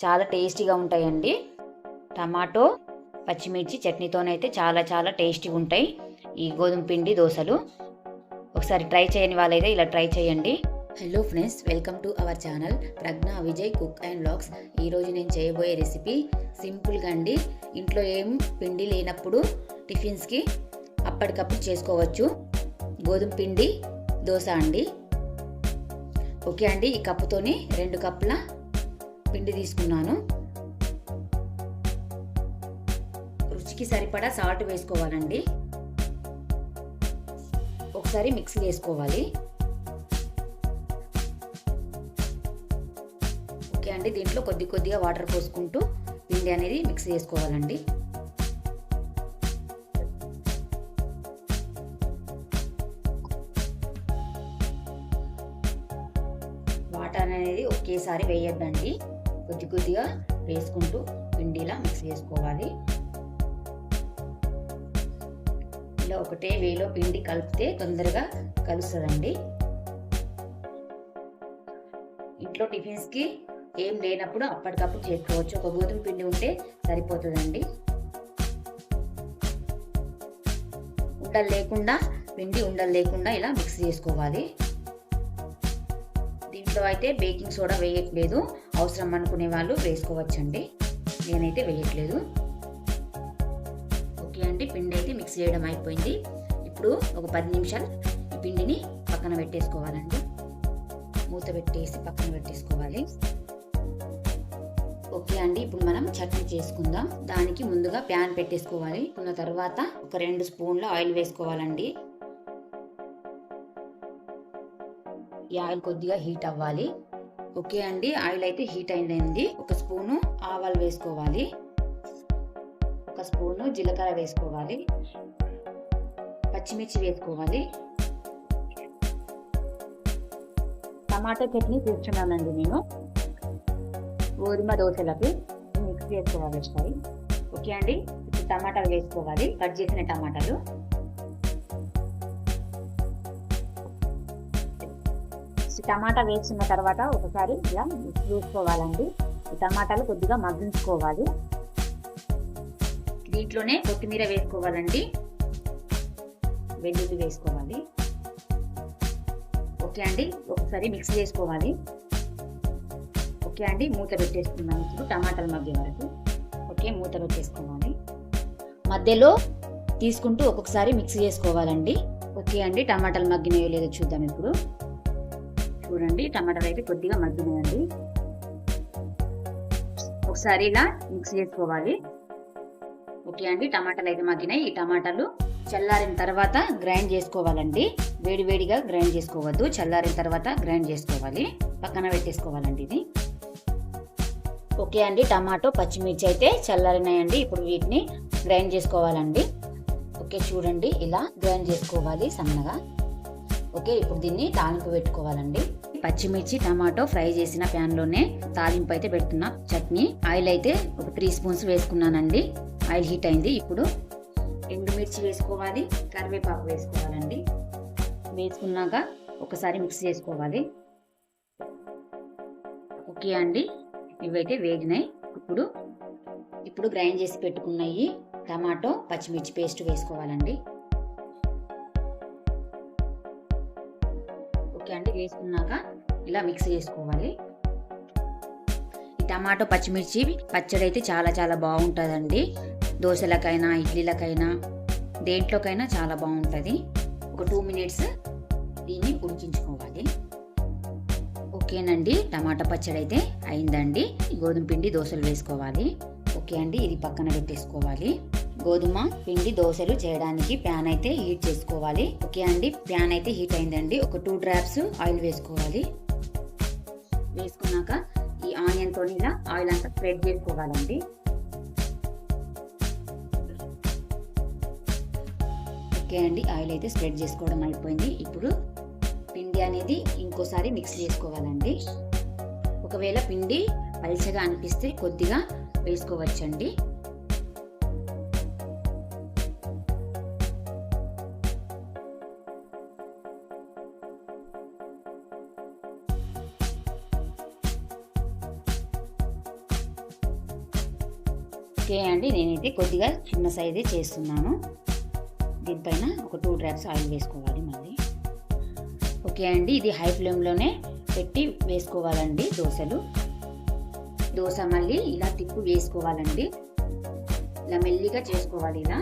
చాలా టేస్టీగా ఉంటాయండి. టమాటో పచ్చిమిర్చి చట్నీతోనైతే చాలా చాలా టేస్టీగా ఉంటాయి ఈ గోధుమ పిండి దోశలు. ఒకసారి ట్రై చేయని వాళ్ళైతే ఇలా ట్రై చేయండి. Hello friends, welcome to our channel Pragya Vijay cook and vlogs. ఈరోజు నేను చేయబోయే రెసిపీ సింపుల్గా అండి. ఇంట్లో ఏం పిండి లేనప్పుడు టిఫిన్స్కి అప్పటికప్పుడు చేసుకోవచ్చు. గోధుమ పిండి దోశ అండి. ఓకే అండి, ఈ కప్పుతోని 2 కప్పుల పిండి తీసుకున్నాను. రుచికి సరిపడా సాల్ట్ వేసుకోవాలండి. ఒకసారి మిక్స్ చేసుకోవాలి. ఓకే అండి, దీంట్లో కొద్దిగా వాటర్ పోసుకుంటూ పిండి అనేది మిక్స్ చేసుకోవాలండి. వాటర్ అనేది ఒకేసారి వేయొద్దండి, కొద్దిగా వేసుకుంటూ పిండిలా మిక్స్ చేసుకోవాలి. ఇలా ఒకటే వేలో పిండి కలిపితే తొందరగా కలుస్తుందండి. ఇంట్లో టిఫిన్స్కి ఏం లేనప్పుడు అప్పటికప్పుడు చేసుకోవచ్చు. ఒక గోధుమ పిండి ఉంటే సరిపోతుందండి. ఉండలు లేకుండా ఇలా మిక్స్ చేసుకోవాలి. దీంట్లో అయితే బేకింగ్ సోడా వేయట్లేదు, అవసరం అనుకునే వాళ్ళు వేసుకోవచ్చండి. నేనైతే వేయట్లేదు. ఓకే అండి, పిండి అయితే మిక్స్ చేయడం అయిపోయింది. ఇప్పుడు ఒక 10 నిమిషాలు ఈ పిండిని పక్కన పెట్టేసుకోవాలండి. మూత పెట్టేసి పక్కన పెట్టేసుకోవాలి. ఓకే అండి, ఇప్పుడు మనం చట్నీ చేసుకుందాం. దానికి ముందుగా ప్యాన్ పెట్టేసుకోవాలి. ఉన్న తర్వాత ఒక 2 స్పూన్ల ఆయిల్ వేసుకోవాలండి. ఈ ఆయిల్ కొద్దిగా హీట్ అవ్వాలి. ఓకే అండి, ఆయిల్ అయితే హీట్ అయింది. 1 స్పూను ఆవాలు వేసుకోవాలి. 1 స్పూను జీలకర్ర వేసుకోవాలి. పచ్చిమిర్చి వేసుకోవాలి. టమాటో చట్నీ చేస్తున్నానండి నేను గోధుమ దోశలకి. మిక్స్ చేసుకోవాలి ఒకసారి. ఓకే అండి, ఇప్పుడు టమాటాలు వేసుకోవాలి. కట్ చేసిన టమాటాలు. టమాటా వేసుకున్న తర్వాత ఒకసారి ఇలా మిక్స్ చేసుకోవాలండి. ఈ టమాటాలు కొద్దిగా మగ్గించుకోవాలి. దీంట్లోనే కొత్తిమీర వేసుకోవాలండి, వెల్లుల్లి వేసుకోవాలి. ఓకే అండి, ఒకసారి మిక్స్ చేసుకోవాలి. ఓకే అండి, మూత పెట్టేసుకున్నాం. ఇప్పుడు టమాటాలు మగ్గే వరకు. ఓకే, మూత పెట్టేసుకోవాలి. మధ్యలో తీసుకుంటూ ఒక్కొక్కసారి మిక్స్ చేసుకోవాలండి. ఓకే అండి, టమాటాలు మగ్గినాయో లేదో చూద్దాం. ఇప్పుడు చూడండి, టమాటాలు అయితే కొద్దిగా మగ్గినాయండి. ఒకసారి ఇలా మిక్స్ చేసుకోవాలి. ఓకే అండి, టమాటాలు అయితే మగ్గినాయి. ఈ టమాటాలు చల్లారిన తర్వాత గ్రైండ్ చేసుకోవాలండి. వేడిగా గ్రైండ్ చేసుకోవద్దు, చల్లారిన తర్వాత గ్రైండ్ చేసుకోవాలి. పక్కన పెట్టేసుకోవాలండి ఇది. ఓకే అండి, టమాటో పచ్చిమిర్చి అయితే చల్లారినాయండి. ఇప్పుడు వీటిని గ్రైండ్ చేసుకోవాలండి. ఓకే, చూడండి ఇలా గ్రైండ్ చేసుకోవాలి సన్నగా. ఓకే, ఇప్పుడు దీన్ని తాలింపు పెట్టుకోవాలండి. పచ్చిమిర్చి టమాటో ఫ్రై చేసిన ప్యాన్ లోనే తాలింపు అయితే పెడుతున్నా. చట్నీ ఆయిల్ అయితే ఒక 3 స్పూన్స్ వేసుకున్నానండి. ఆయిల్ హీట్ అయింది. ఇప్పుడు ఎండుమిర్చి వేసుకోవాలి, కరివేపాకు వేసుకోవాలండి. వేసుకున్నాక ఒకసారి మిక్స్ చేసుకోవాలి. ఓకే అండి, ఇవైతే వేగినాయి. ఇప్పుడు గ్రైండ్ చేసి పెట్టుకున్నాయి టమాటో పచ్చిమిర్చి పేస్ట్ వేసుకోవాలండి. ఓకే అండి, వేసుకున్నాక ఇలా మిక్స్ చేసుకోవాలి. ఈ టమాటో పచ్చిమిర్చి పచ్చడి అయితే చాలా చాలా బాగుంటుందండి. దోశలకైనా ఇడ్లీలకైనా దేంట్లోకైనా చాలా బాగుంటుంది. ఒక 2 మినిట్స్ దీన్ని ఉడికించుకోవాలి. ఓకేనండి, టమాటా పచ్చడి అయితే అయిందండి. గోధుమ పిండి దోశలు వేసుకోవాలి. ఓకే అండి, ఇది పక్కన పెట్టేసుకోవాలి. గోధుమ పిండి దోశలు చేయడానికి ప్యాన్ అయితే హీట్ చేసుకోవాలి. ఓకే అండి, ప్యాన్ అయితే హీట్ అయిందండి. ఒక 2 డ్రాప్స్ ఆయిల్ వేసుకోవాలి. వేసుకున్నాక ఈ ఆనియన్ తోని ఇలా ఆయిల్ అంతా స్ప్రెడ్ చేసుకోవాలండి. ఓకే అండి, ఆయిల్ అయితే స్ప్రెడ్ చేసుకోవడం అయిపోయింది. ఇప్పుడు పిండి అనేది ఇంకోసారి మిక్స్ చేసుకోవాలండి. ఒకవేళ పిండి పల్చగా అనిపిస్తే కొద్దిగా వేసుకోవచ్చండి. ఓకే అండి, నేనైతే కొద్దిగా చిన్న సైజే చేస్తున్నాను. దీనిపైన ఒక 2 డ్రాప్స్ ఆయిల్ వేసుకోవాలి మళ్ళీ. ఓకే అండి, ఇది హై ఫ్లేమ్లోనే పెట్టి వేసుకోవాలండి దోశలు. దోశ మళ్ళీ ఇలా తిప్పి వేసుకోవాలండి. ఇలా మెల్లిగా చేసుకోవాలి ఇలా.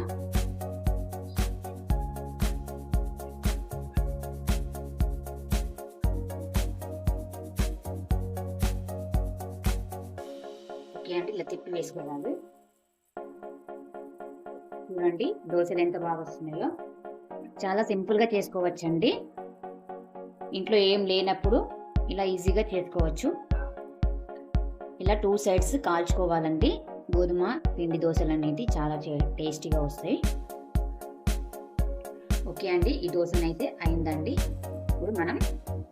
ఓకే అండి, ఇలా తిప్పి వేసుకోవాలి. చూడండి దోశలు ఎంత బాగా వస్తున్నాయో. చాలా సింపుల్గా చేసుకోవచ్చండి. ఇంట్లో ఏం లేనప్పుడు ఇలా ఈజీగా చేసుకోవచ్చు. ఇలా 2 సైడ్స్ కాల్చుకోవాలండి. గోధుమ పిండి దోశలు అనేవి చాలా టేస్టీగా వస్తాయి. ఓకే అండి, ఈ దోశనైతే అయిందండి. ఇప్పుడు మనం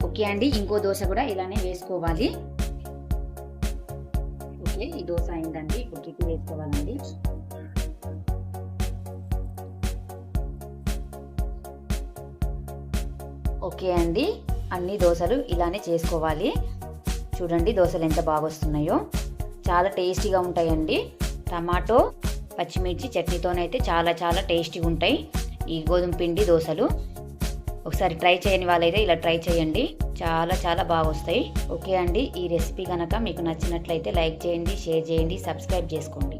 ఓకే అండి, ఇంకో దోశ కూడా ఇలానే వేసుకోవాలి. ఓకే, ఈ దోశ అయిందండి. ఇప్పుడు తిప్పి వేసుకోవాలండి. ఓకే అండి, అన్ని దోశలు ఇలానే చేసుకోవాలి. చూడండి దోశలు ఎంత బాగా వస్తున్నాయో. చాలా టేస్టీగా ఉంటాయండి. టమాటో పచ్చిమిర్చి చట్నీతోనైతే చాలా చాలా టేస్టీగా ఉంటాయి ఈ గోధుమ పిండి దోశలు. ఒకసారి ట్రై చేయని వాళ్ళైతే ఇలా ట్రై చేయండి, చాలా చాలా బాగా వస్తాయి. ఓకే అండి, ఈ రెసిపీ కనుక మీకు నచ్చినట్లయితే లైక్ చేయండి, షేర్ చేయండి, సబ్స్క్రైబ్ చేసుకోండి.